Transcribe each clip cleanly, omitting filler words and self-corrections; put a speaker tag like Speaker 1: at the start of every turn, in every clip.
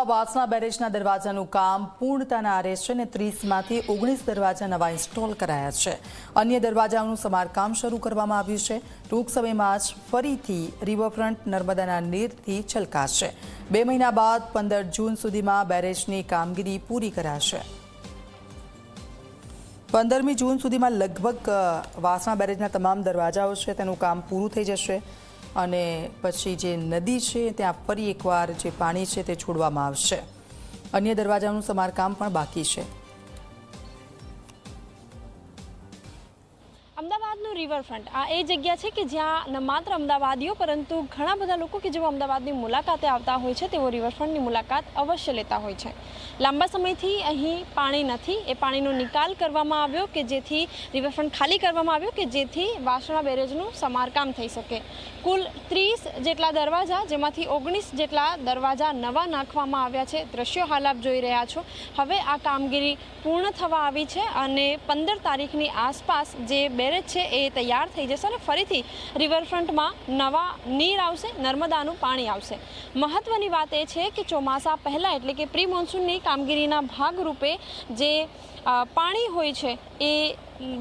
Speaker 1: વાસણા બેરેજના દરવાજાનું કામ પૂર્ણતાના આરે છે અને 30માંથી 19 દરવાજા નવા ઇન્સ્ટોલ કરાયા છે। અન્ય દરવાજાઓનું સમારકામ શરૂ કરવામાં આવ્યું છે। ટૂંક સમયમાં જ ફરીથી રિવરફ્રન્ટ નર્મદાના નીરથી છલકાશે। 2 મહિના બાદ 15 જૂન સુધીમાં બેરેજની કામગીરી પૂરી કરાશે। 15મી જૂન સુધીમાં લગભગ વાસણા બેરેજના તમામ દરવાજાઓ છે તેનું કામ પૂરું થઈ જશે અને પછી જે નદી છે ત્યાં ફરી એકવાર જે પાણી છે તે છોડવામાં આવશે। અન્ય દરવાજાનું સમારકામ પણ બાકી છે।
Speaker 2: અમદાવાદનું રિવરફ્રન્ટ આ એ જગ્યા છે કે જ્યાં ન માત્ર અમદાવાદીઓ પરંતુ ઘણા બધા લોકો કે જેઓ અમદાવાદની મુલાકાતે આવતા હોય છે તેઓ રિવરફ્રન્ટની મુલાકાત અવશ્ય લેતા હોય છે। લાંબા સમયથી અહીં પાણી નથી, એ પાણીનો નિકાલ કરવામાં આવ્યો કે જેથી રિવરફ્રન્ટ ખાલી કરવામાં આવ્યો કે જેથી વાસણા બેરેજનું સમારકામ થઈ શકે। કુલ 30 જેટલા દરવાજા, જેમાંથી 19 જેટલા દરવાજા નવા નાખવામાં આવ્યા છે। દ્રશ્યો હાલ આપ જોઈ રહ્યા છો। હવે આ કામગીરી પૂર્ણ થવા આવી છે અને 15 તારીખની આસપાસ જે બેરેજ છે એ તૈયાર થઈ જશે અને ફરીથી રિવરફ્રન્ટમાં નવા નીર આવશે, નર્મદાનું પાણી આવશે। મહત્વની વાત એ છે કે ચોમાસા પહેલાં એટલે કે પ્રી મોન્સૂનની કામગીરીના ભાગરૂપે જે પાણી હોય છે એ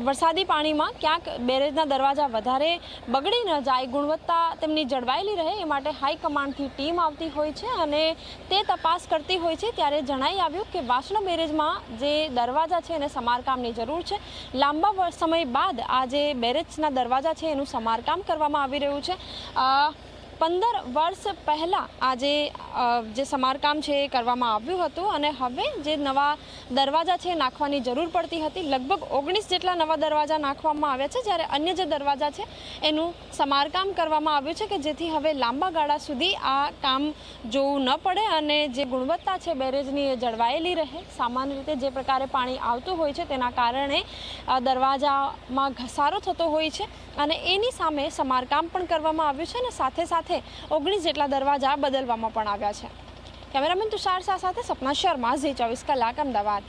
Speaker 2: વરસાદી પાણીમાં ક્યાંક બેરેજના દરવાજા વધારે બગડી ન જાય, ગુણવત્તા તેમની જળવાયેલી રહે એ માટે હાઈકમાન્ડથી ટીમ આવતી હોય છે અને તે તપાસ કરતી હોય છે। ત્યારે જણાઈ આવ્યું કે વાસણા બેરેજમાં જે દરવાજા છે એને સમારકામની જરૂર છે। લાંબા સમય બાદ આ જે બેરેજના દરવાજા છે એનું સમારકામ કરવામાં આવી રહ્યું છે। 15 વર્ષ પહેલાં આ જે સમારકામ છે એ કરવામાં આવ્યું હતું અને હવે જે નવા દરવાજા છે નાખવાની જરૂર પડતી હતી। લગભગ 19 જેટલા નવા દરવાજા નાખવામાં આવ્યા છે, જ્યારે અન્ય જે દરવાજા છે એનું સમારકામ કરવામાં આવ્યું છે કે જેથી હવે લાંબા ગાળા સુધી આ કામ જોવું ન પડે અને જે ગુણવત્તા છે બેરેજની એ જળવાયેલી રહે। સામાન્ય રીતે જે પ્રકારે પાણી આવતું હોય છે તેના કારણે દરવાજામાં ઘસારો થતો હોય છે અને એની સામે સમારકામ પણ કરવામાં આવ્યું છે અને સાથે સાથે 19 જેટલા દરવાજા બદલવામાં પણ આવ્યા છે। કેમેરામેન તુષાર શાહ સાથે સપના શર્મા, ઝી 24 કલાક, અમદાવાદ।